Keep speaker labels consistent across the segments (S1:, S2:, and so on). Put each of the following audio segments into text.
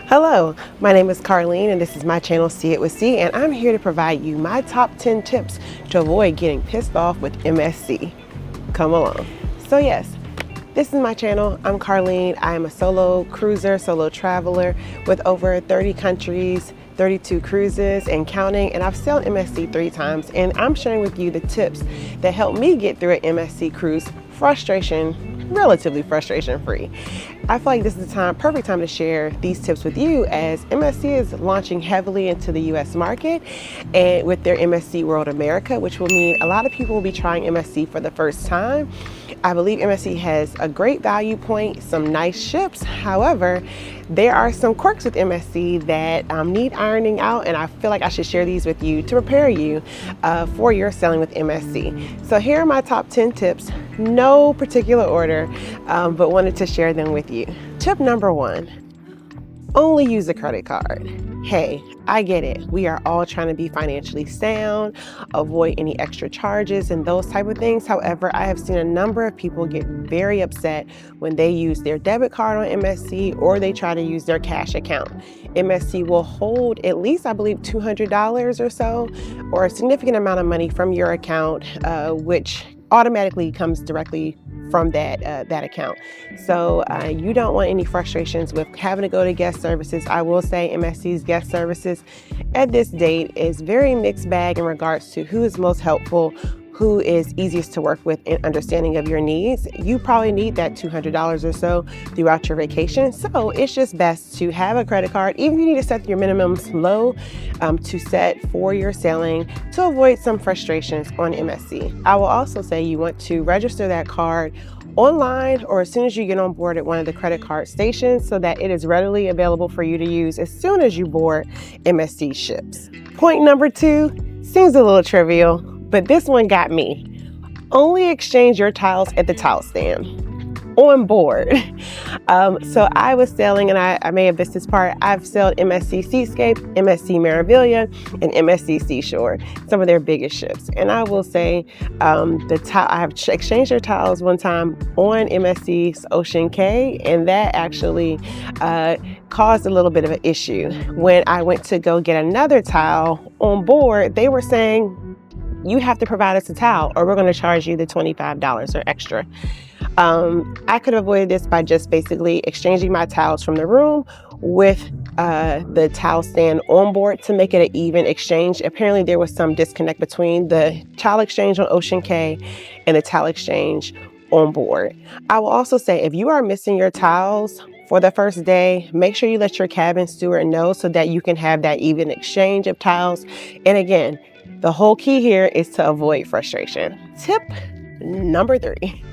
S1: Hello, my name is Carlene and this is my channel See It with C, and I'm here to provide you my top 10 tips to avoid getting pissed off with MSC. Come along. So yes, this is my channel. I'm Carlene. I am a solo cruiser, solo traveler with over 30 countries, 32 cruises and counting, and I've sailed MSC 3 times, and I'm sharing with you the tips that help me get through an MSC cruise relatively frustration free. I feel like this is the perfect time to share these tips with you, as MSC is launching heavily into the US market and with their MSC World America, which will mean a lot of people will be trying MSC for the first time. I believe MSC has a great value point, some nice ships. However, there are some quirks with MSC that need ironing out, and I feel like I should share these with you to prepare you for your sailing with MSC. So here are my top 10 tips, no particular order, but wanted to share them with you. Tip number 1, only use a credit card. Hey, I get it. We are all trying to be financially sound, avoid any extra charges and those type of things. However, I have seen a number of people get very upset when they use their debit card on MSC or they try to use their cash account. MSC will hold at least, I believe, $200 or so, or a significant amount of money from your account, which automatically comes directly from that account. So you don't want any frustrations with having to go to guest services. I will say MSC's guest services at this date is very mixed bag in regards to who is most helpful, who is easiest to work with in understanding of your needs. You probably need that $200 or so throughout your vacation. So it's just best to have a credit card, even if you need to set your minimums low to set for your sailing to avoid some frustrations on MSC. I will also say you want to register that card online or as soon as you get on board at one of the credit card stations so that it is readily available for you to use as soon as you board MSC ships. Point number 2 seems a little trivial, but this one got me. Only exchange your towels at the towel stand on board. So I was sailing, and I may have missed this part. I've sailed MSC Seascape, MSC Meraviglia, and MSC Seashore, some of their biggest ships. And I will say I have exchanged their towels one time on MSC's Ocean K, and that actually caused a little bit of an issue. When I went to go get another towel on board, they were saying, you have to provide us a towel or we're going to charge you the $25 or extra. I could avoid this by just basically exchanging my towels from the room with the towel stand on board to make it an even exchange. Apparently there was some disconnect between the towel exchange on Ocean K and the towel exchange on board. I will also say, if you are missing your towels for the first day, make sure you let your cabin steward know so that you can have that even exchange of towels. And again, the whole key here is to avoid frustration. Tip number 3,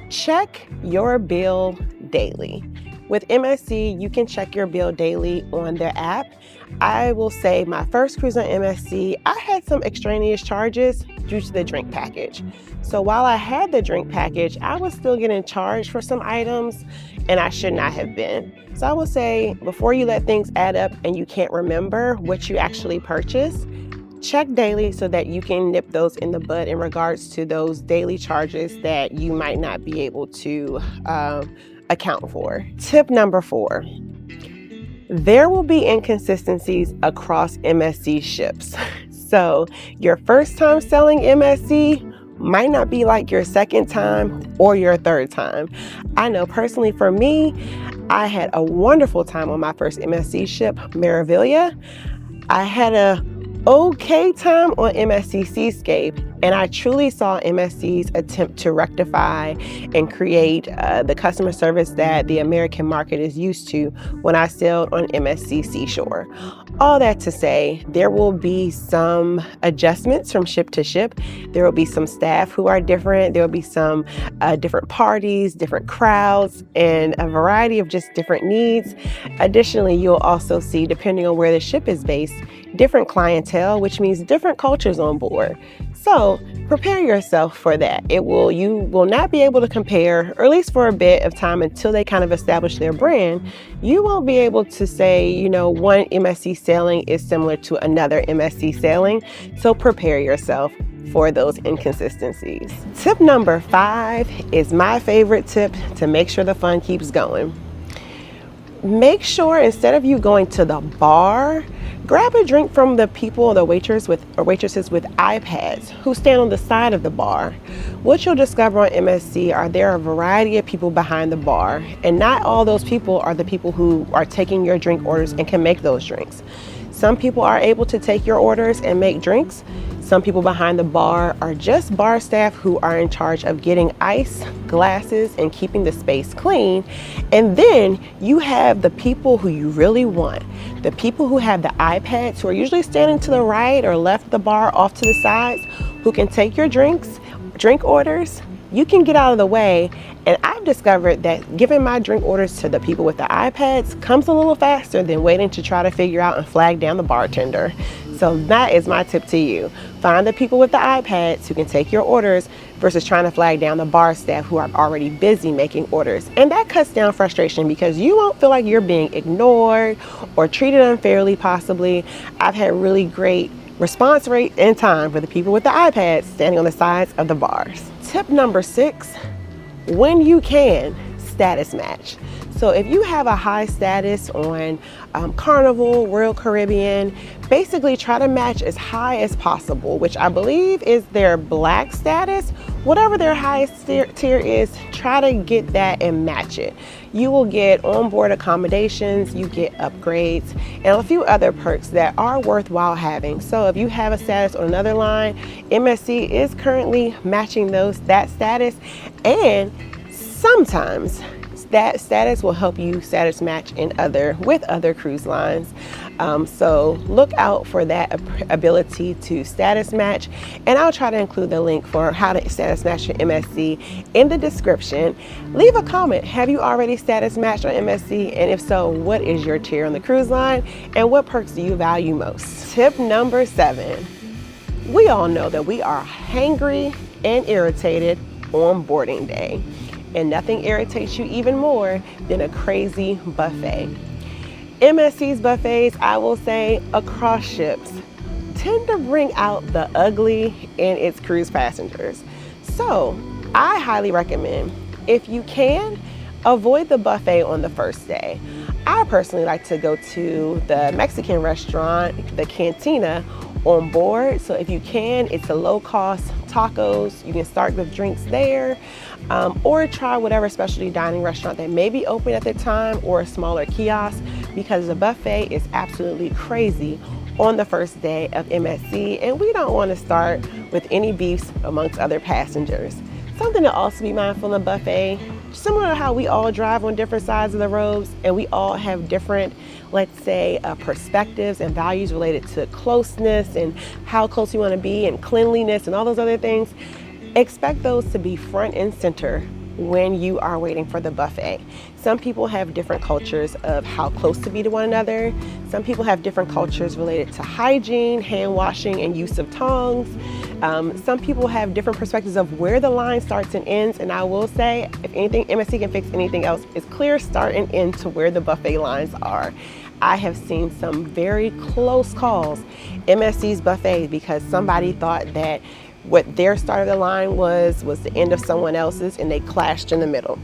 S1: check your bill daily. With MSC, you can check your bill daily on their app. I will say my first cruise on MSC, I had some extraneous charges due to the drink package. So while I had the drink package, I was still getting charged for some items and I should not have been. So I will say, before you let things add up and you can't remember what you actually purchased, check daily so that you can nip those in the bud in regards to those daily charges that you might not be able to account for. Tip number 4, there will be inconsistencies across MSC ships. So your first time selling MSC might not be like your second time or your third time. I know personally for me, I had a wonderful time on my first MSC ship, Meraviglia. I had a okay time on MSC Seascape, and I truly saw MSC's attempt to rectify and create the customer service that the American market is used to when I sailed on MSC Seashore. All that to say, there will be some adjustments from ship to ship. There will be some staff who are different. There will be some different parties, different crowds, and a variety of just different needs. Additionally, you'll also see, depending on where the ship is based, different clientele, which means different cultures on board. So prepare yourself for that. You will not be able to compare, or at least for a bit of time until they kind of establish their brand. You won't be able to say, one MSC sailing is similar to another MSC sailing. So prepare yourself for those inconsistencies. Tip number 5 is my favorite tip to make sure the fun keeps going. make sure instead of you going to the bar, grab a drink from the people, the waitresses with iPads who stand on the side of the bar. What you'll discover on MSC are there are a variety of people behind the bar, and not all those people are the people who are taking your drink orders and can make those drinks. Some people are able to take your orders and make drinks. Some people behind the bar are just bar staff who are in charge of getting ice, glasses, and keeping the space clean. And then you have the people who you really want. The people who have the iPads, who are usually standing to the right or left of the bar off to the sides, who can take your drink orders. You can get out of the way. And I've discovered that giving my drink orders to the people with the iPads comes a little faster than waiting to try to figure out and flag down the bartender. So that is my tip to you. Find the people with the iPads who can take your orders versus trying to flag down the bar staff who are already busy making orders. And that cuts down frustration because you won't feel like you're being ignored or treated unfairly possibly. I've had really great response rate and time for the people with the iPads standing on the sides of the bars. Tip number 6, when you can, status match. So if you have a high status on Carnival, Royal Caribbean, basically try to match as high as possible, which I believe is their black status. Whatever their highest tier is, try to get that and match it. You will get onboard accommodations, you get upgrades, and a few other perks that are worthwhile having. So if you have a status on another line, MSC is currently matching that status, and sometimes that status will help you status match with other cruise lines. So look out for that ability to status match, and I'll try to include the link for how to status match your MSC in the description. Leave a comment. Have you already status matched on MSC? And if so, what is your tier on the cruise line and what perks do you value most? Tip number 7. We all know that we are hangry and irritated on boarding day. And nothing irritates you even more than a crazy buffet. MSC's buffets, I will say, across ships, tend to bring out the ugly in its cruise passengers. So I highly recommend, if you can, avoid the buffet on the first day. I personally like to go to the Mexican restaurant, the Cantina, on board. So if you can, it's a low-cost tacos. You can start with drinks there, or try whatever specialty dining restaurant that may be open at the time, or a smaller kiosk, because the buffet is absolutely crazy on the first day of MSC, and we don't want to start with any beefs amongst other passengers. Something to also be mindful in the buffet, similar to how we all drive on different sides of the roads and we all have different, let's say, perspectives and values related to closeness and how close you want to be and cleanliness and all those other things. Expect those to be front and center when you are waiting for the buffet. Some people have different cultures of how close to be to one another. Some people have different cultures related to hygiene, hand washing, and use of tongs. Some people have different perspectives of where the line starts and ends, and I will say, if anything, MSC can fix anything else, it's clear start and end to where the buffet lines are. I have seen some very close calls, MSC's buffet, because somebody thought that what their start of the line was the end of someone else's, and they clashed in the middle.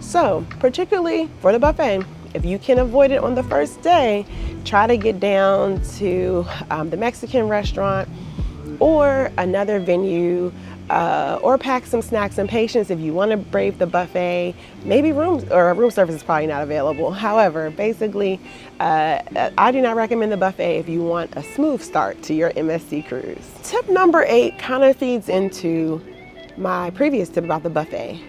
S1: So particularly for the buffet, if you can avoid it on the first day, try to get down to the Mexican restaurant or another venue, or pack some snacks and patience if you want to brave the buffet. Maybe room service is probably not available. However, basically, I do not recommend the buffet if you want a smooth start to your MSC cruise. Tip number 8 kind of feeds into my previous tip about the buffet.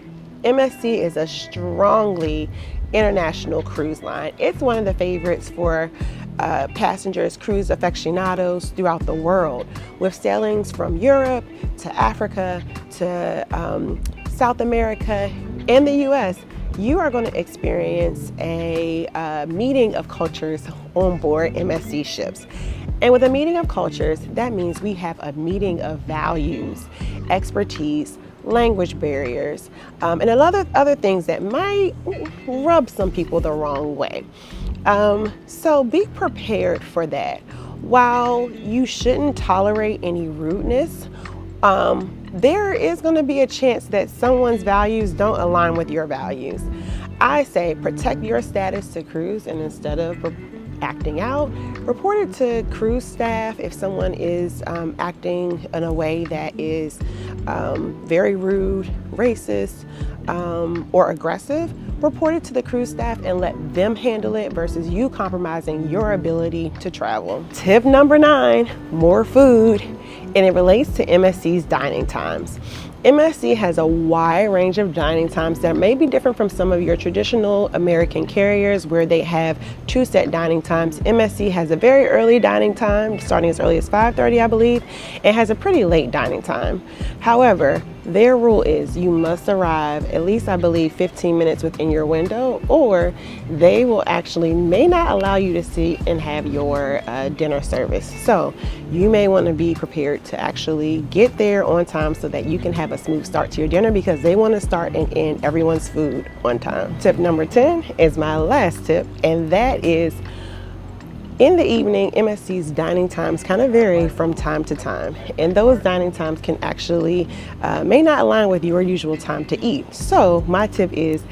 S1: MSC is a strongly international cruise line. It's one of the favorites for passengers, cruise aficionados throughout the world, with sailings from Europe to Africa to South America and the US. You are going to experience a meeting of cultures on board MSC ships. And with a meeting of cultures, that means we have a meeting of values, expertise, language barriers, and a lot of other things that might rub some people the wrong way. So be prepared for that. While you shouldn't tolerate any rudeness, there is going to be a chance that someone's values don't align with your values. I say protect your status to cruise, and instead of acting out, report it to cruise staff. If someone is acting in a way that is very rude, racist, or aggressive, report it to the cruise staff and let them handle it versus you compromising your ability to travel. Tip number 9, more food, and it relates to MSC's dining times. MSC has a wide range of dining times that may be different from some of your traditional American carriers where they have 2 set dining times. MSC has a very early dining time, starting as early as 5:30, I believe, and has a pretty late dining time. However, their rule is you must arrive at least, I believe, 15 minutes within your window, or they will actually may not allow you to sit and have your dinner service. So you may want to be prepared to actually get there on time so that you can have a smooth start to your dinner, because they want to start and end everyone's food on time. Tip number 10 is my last tip, and that is in the evening, MSC's dining times kind of vary from time to time, and those dining times can actually may not align with your usual time to eat. So my tip is,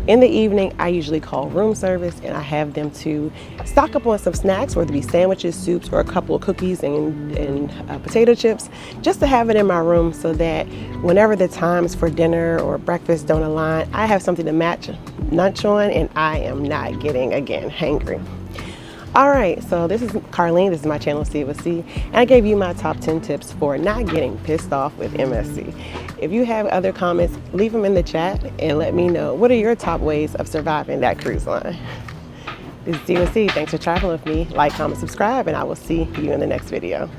S1: in the evening, I usually call room service and I have them to stock up on some snacks, whether it be sandwiches, soups, or a couple of cookies and potato chips, just to have it in my room so that whenever the times for dinner or breakfast don't align, I have something to match lunch on and I am not getting, again, hangry. All right, so this is Carlene, this is my channel See It With C, and I gave you my top 10 tips for not getting pissed off with MSC. If you have other comments, leave them in the chat and let me know what are your top ways of surviving that cruise line. This is See It With C, thanks for traveling with me. Like, comment, subscribe, and I will see you in the next video.